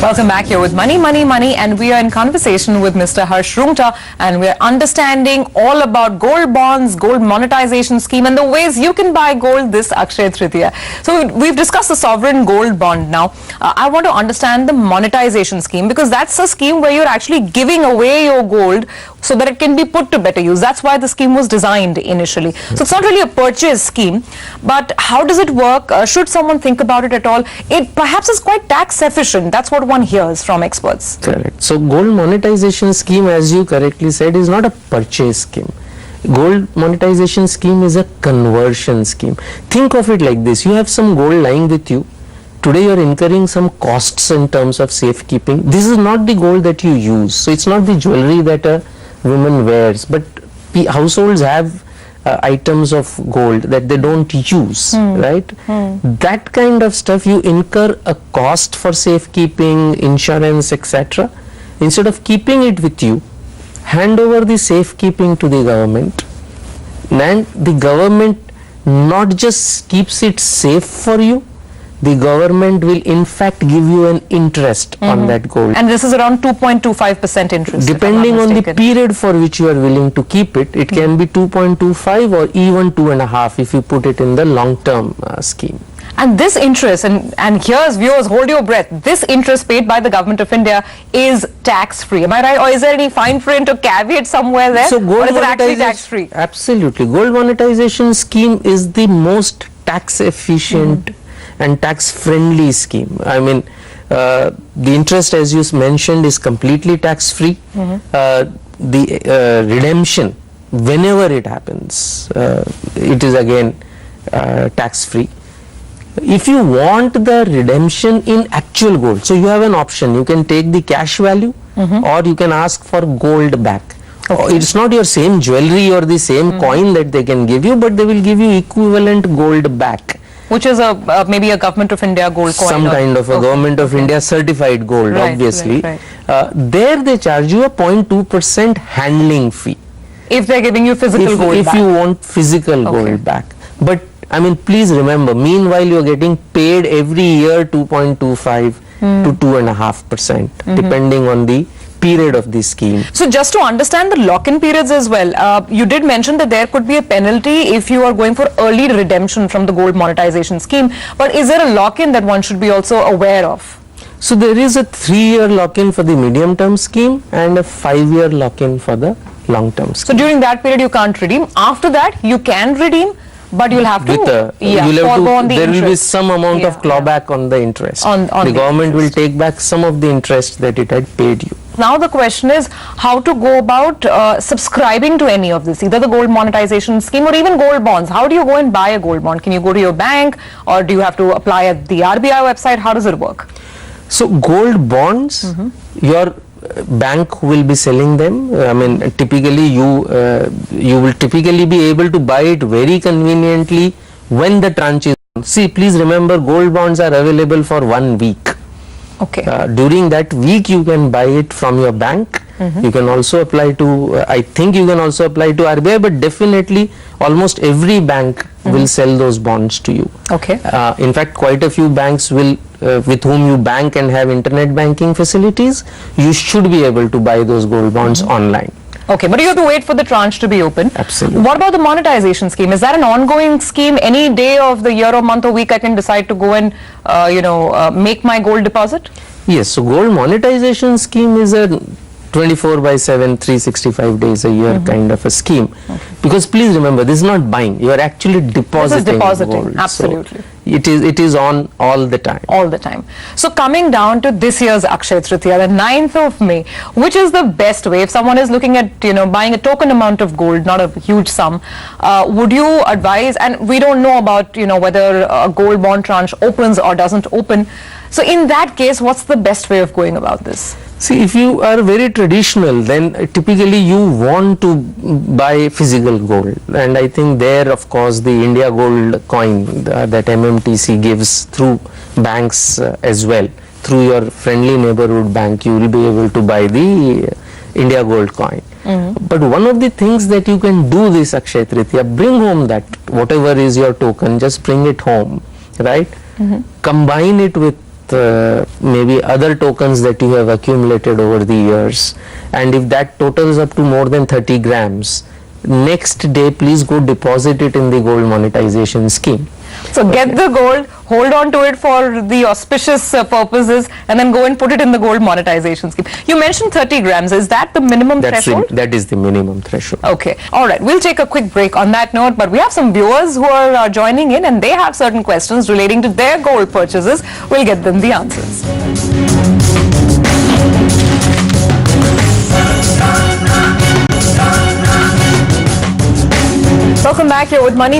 Welcome back here with Money, and we are in conversation with Mr. Roongta, and we are understanding all about gold bonds, gold monetization scheme, and the ways you can buy gold this Akshaya Tritiya. So we've discussed the sovereign gold bond now. I want to understand the monetization scheme, because that's a scheme where you're actually giving away your gold so that it can be put to better use. That's why the scheme was designed initially. So it's not really a purchase scheme, but how does it work? Should someone think about it at all? It perhaps is quite tax efficient. That's what one hears from experts. Correct. So gold monetization scheme, as you correctly said, is not a purchase scheme. Gold monetization scheme is a conversion scheme. Think of it like this. You have some gold lying with you. Today you are incurring some costs in terms of safekeeping. This is not the gold that you use. So it's not the jewelry that a woman wears, but households have items of gold that they don't use, right? That kind of stuff, you incur a cost for safekeeping, insurance, etc. Instead of keeping it with you, hand over the safekeeping to the government, and the government not just keeps it safe for you, the government will in fact give you an interest on that gold. And this is around 2.25% interest. Depending on the period for which you are willing to keep it, it can be 2.25 or even 2.5 if you put it in the long-term scheme. And this interest, and here's viewers, hold your breath, this interest paid by the government of India is tax-free. Am I right? Or is there any fine print or caveat somewhere there? So gold or is it actually tax-free? Absolutely. Gold monetization scheme is the most tax-efficient and tax-friendly scheme. I mean, the interest, as you mentioned, is completely tax-free. The redemption, whenever it happens, it is again tax-free. If you want the redemption in actual gold, so you have an option. You can take the cash value or you can ask for gold back. Okay. It's not your same jewelry or the same coin that they can give you, but they will give you equivalent gold back. Which is maybe a government of India gold coin. Some kind of a government of India certified gold, obviously. Right. There they charge you a 0.2% handling fee. If they're giving you physical gold back. If you want physical gold back. But I mean, please remember, meanwhile you're getting paid every year 2.25 to 2.5%, depending on the period of the scheme. So just to understand the lock-in periods as well, you did mention that there could be a penalty if you are going for early redemption from the gold monetization scheme, but is there a lock-in that one should be also aware of? So there is a 3-year lock-in for the medium-term scheme and a 5-year lock-in for the long-term scheme. So during that period you can't redeem. After that you can redeem, but you'll have to forego on the there interest. will be some amount of clawback on the interest. The government will take back some of the interest that it had paid you. Now the question is how to go about subscribing to any of this, either the gold monetization scheme or even gold bonds. How do you go and buy a gold bond? Can you go to your bank, or do you have to apply at the RBI website? How does it work? So gold bonds, your bank will be selling them. I mean, typically you will typically be able to buy it very conveniently when the tranche is on. See, please remember, gold bonds are available for 1 week. Okay. During that week you can buy it from your bank. You can also apply to, I think you can also apply to RBI, but definitely almost every bank will sell those bonds to you. Okay. In fact, quite a few banks will, with whom you bank and have internet banking facilities, you should be able to buy those gold bonds online. Okay, but you have to wait for the tranche to be open. Absolutely. What about the monetization scheme? Is that an ongoing scheme? Any day of the year or month or week I can decide to go and, make my gold deposit? Yes, so gold monetization scheme is a 24/7, 365 days a year kind of a scheme. Because please remember, this is not buying. You are actually depositing. This is depositing, gold. absolutely. So it is on all the time. All the time. So coming down to this year's Akshaya Tritiya, the 9th of May, which is the best way if someone is looking at buying a token amount of gold, not a huge sum, would you advise? And we don't know about whether a gold bond tranche opens or doesn't open. So in that case, what's the best way of going about this? See, if you are very traditional, then typically you want to buy physical gold, and I think there, of course, the India gold coin that MMTC gives through banks as well, through your friendly neighborhood bank, you will be able to buy the India gold coin. But one of the things that you can do this Akshaya Tritiya, bring home that whatever is your token, just bring it home, right? Combine it with maybe other tokens that you have accumulated over the years, and if that totals up to more than 30 grams, next day please go deposit it in the gold monetization scheme. So get the gold, hold on to it for the auspicious purposes, and then go and put it in the gold monetization scheme. You mentioned 30 grams. Is that the minimum threshold? That is the minimum threshold. Okay. All right. We'll take a quick break on that note, but we have some viewers who are joining in, and they have certain questions relating to their gold purchases. We'll get them the answers. Welcome back. Here with Money,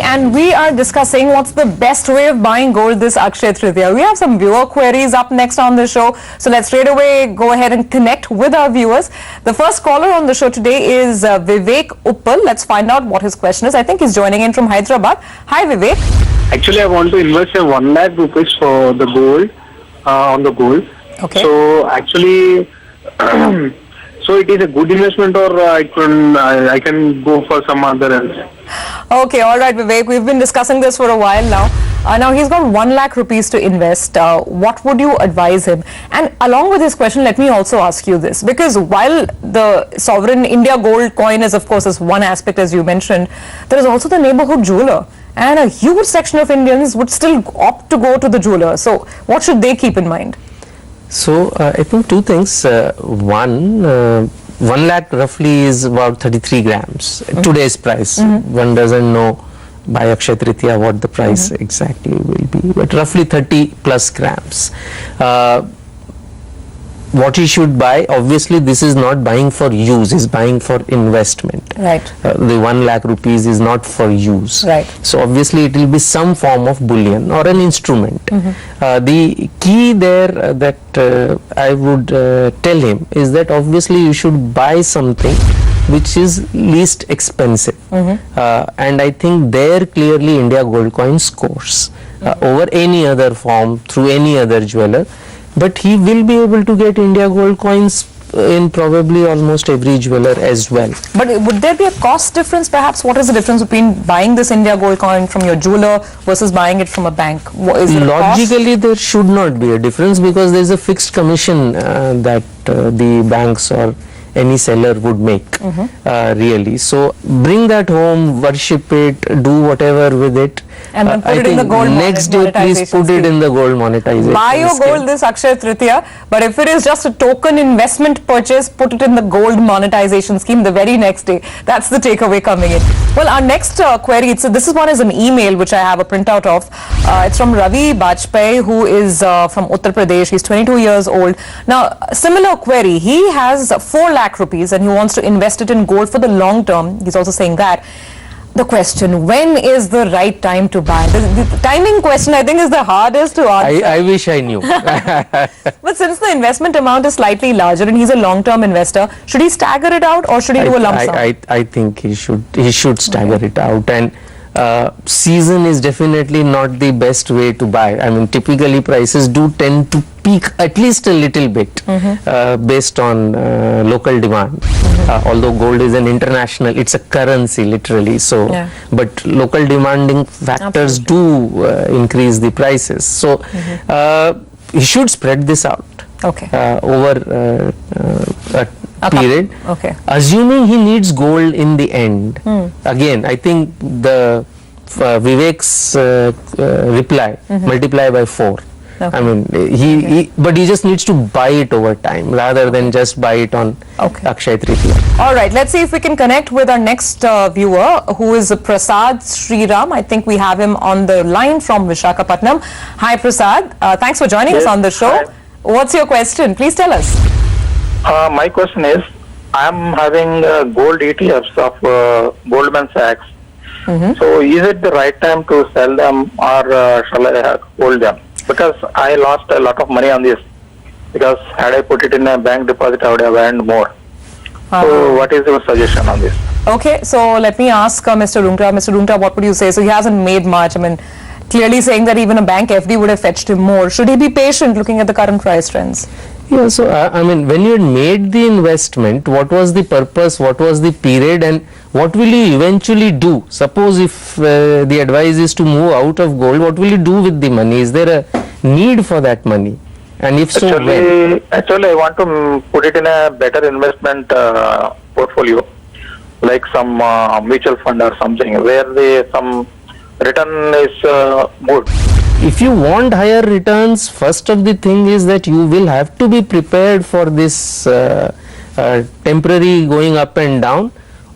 and we are discussing what's the best way of buying gold this Akshaya Tritiya. We have some viewer queries up next on the show, so let's straight away go ahead and connect with our viewers. The first caller on the show today is Vivek Uppal. Let's find out what his question is. I think he's joining in from Hyderabad. Hi, Vivek. Actually, I want to invest 1 lakh rupees for the gold, on the gold. Okay. So actually, so it is a good investment, or I can go for some other else. Okay, all right, Vivek. We've been discussing this for a while now. Now he's got 1 lakh rupees to invest. What would you advise him? And along with this question, let me also ask you this, because while the sovereign India gold coin is, of course, is one aspect, as you mentioned, there is also the neighborhood jeweler. And a huge section of Indians would still opt to go to the jeweler. So what should they keep in mind? So I think two things. One, 1 lakh roughly is about 33 grams. Today's price. One doesn't know by Akshaya Tritiya what the price exactly will be, but roughly 30 plus grams. What he should buy, obviously this is not buying for use, is buying for investment. Right. The 1 lakh rupees is not for use. Right. So obviously it will be some form of bullion or an instrument. The key there that I would tell him is that obviously you should buy something which is least expensive. And I think there clearly India Gold Coin scores over any other form through any other jeweler. But he will be able to get India Gold Coins in probably almost every jeweler as well. But would there be a cost difference perhaps? What is the difference between buying this India Gold Coin from your jeweler versus buying it from a bank? Is it Logically, there should not be a difference, because there is a fixed commission that the banks or any seller would make, really. So bring that home, worship it, do whatever with it. And then put it in the gold next day please put it in the gold monetization. Buy your gold this Akshaya Tritiya, but if it is just a token investment purchase, put it in the gold monetization scheme the very next day. That's the takeaway coming in. Well, our next query, this is one is an email which I have a printout of. It's from Ravi Bajpai, who is from Uttar Pradesh. He's 22 years old. Now, similar query. He has 4 lakh rupees and he wants to invest it in gold for the long term. He's also saying that. The question, when is the right time to buy? The timing question, I think, is the hardest to answer. I wish I knew. But since the investment amount is slightly larger and he's a long-term investor, should he stagger it out or should he do a lump sum? I think he should stagger it out. And season is definitely not the best way to buy. I mean, typically prices do tend to peak at least a little bit based on local demand. Although gold is an international, it's a currency literally. So, but local demanding factors do increase the prices. So, he should spread this out over a period. Assuming he needs gold in the end. Again, I think the Vivek's reply, multiply by 4. I mean, but he just needs to buy it over time rather than just buy it on Akshaya Tritiya. All right, let's see if we can connect with our next viewer, who is Prasad Sriram. I think we have him on the line from Visakhapatnam. Hi, Prasad. Thanks for joining us on the show. Hi. What's your question? Please tell us. My question is, I'm having gold ETFs of Goldman Sachs. So is it the right time to sell them, or shall I hold them? Because I lost a lot of money on this. Because had I put it in a bank deposit, I would have earned more. So what is your suggestion on this? Okay, so let me ask Mr. Roongta. Mr. Roongta, what would you say? So he hasn't made much. I mean, clearly saying that even a bank FD would have fetched him more. Should he be patient looking at the current price trends? Yeah, so I mean, when you had made the investment, what was the purpose, what was the period, and what will you eventually do? Suppose if the advice is to move out of gold, what will you do with the money? Is there a need for that money? And if so, when? Actually, I want to put it in a better investment portfolio, like some mutual fund or something, where some return is good. If you want higher returns, first of the thing is that you will have to be prepared for this temporary going up and down.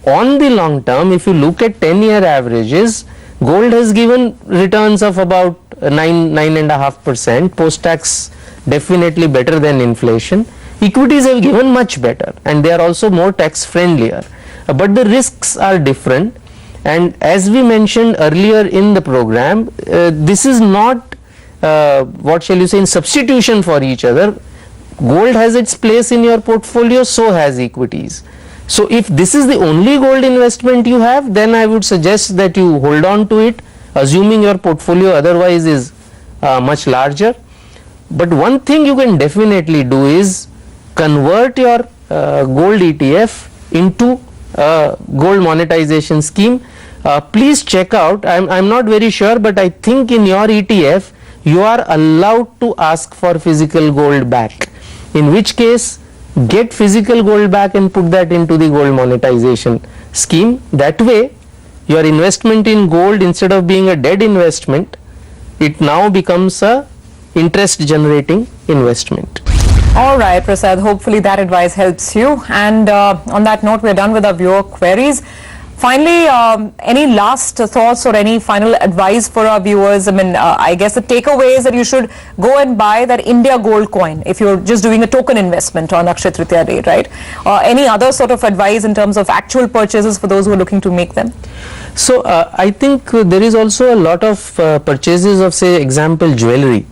On the long term, if you look at 10-year averages, gold has given returns of about 9.5%, post-tax definitely better than inflation. Equities have given much better, and they are also more tax friendlier, but the risks are different. And as we mentioned earlier in the program, this is not what shall you say, in substitution for each other. Gold has its place in your portfolio, so has equities. So if this is the only gold investment you have, then I would suggest that you hold on to it, assuming your portfolio otherwise is much larger. But one thing you can definitely do is convert your gold ETF into a gold monetization scheme. Please check out, I'm not very sure, but I think in your ETF you are allowed to ask for physical gold back, in which case get physical gold back and put that into the gold monetization scheme. That way your investment in gold, instead of being a dead investment, it now becomes a interest generating investment. All right, Prasad, hopefully that advice helps you. And on that note, we're done with our viewer queries. Finally, any last thoughts or any final advice for our viewers? I mean, I guess the takeaway is that you should go and buy that India gold coin if you're just doing a token investment on Akshaya Tritiya day, right? Any other sort of advice in terms of actual purchases for those who are looking to make them? So, I think there is also a lot of purchases of, say, example, jewelry.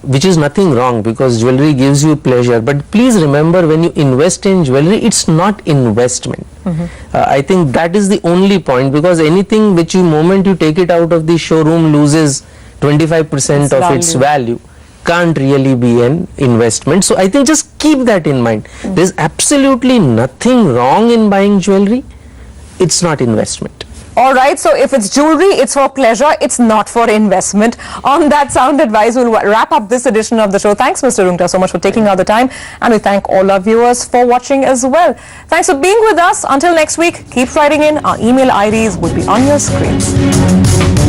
Which is nothing wrong, because jewelry gives you pleasure, but please remember, when you invest in jewelry, it's not investment. I think that is the only point, because anything which you moment you take it out of the showroom loses 25% of its value, can't really be an investment. So I think just keep that in mind. There's absolutely nothing wrong in buying jewelry. It's not investment. All right, so if it's jewelry, it's for pleasure, it's not for investment. On that sound advice, we'll wrap up this edition of the show. Thanks, Mr. Roongta, so much for taking out the time. And we thank all our viewers for watching as well. Thanks for being with us. Until next week, keep writing in. Our email IDs will be on your screens.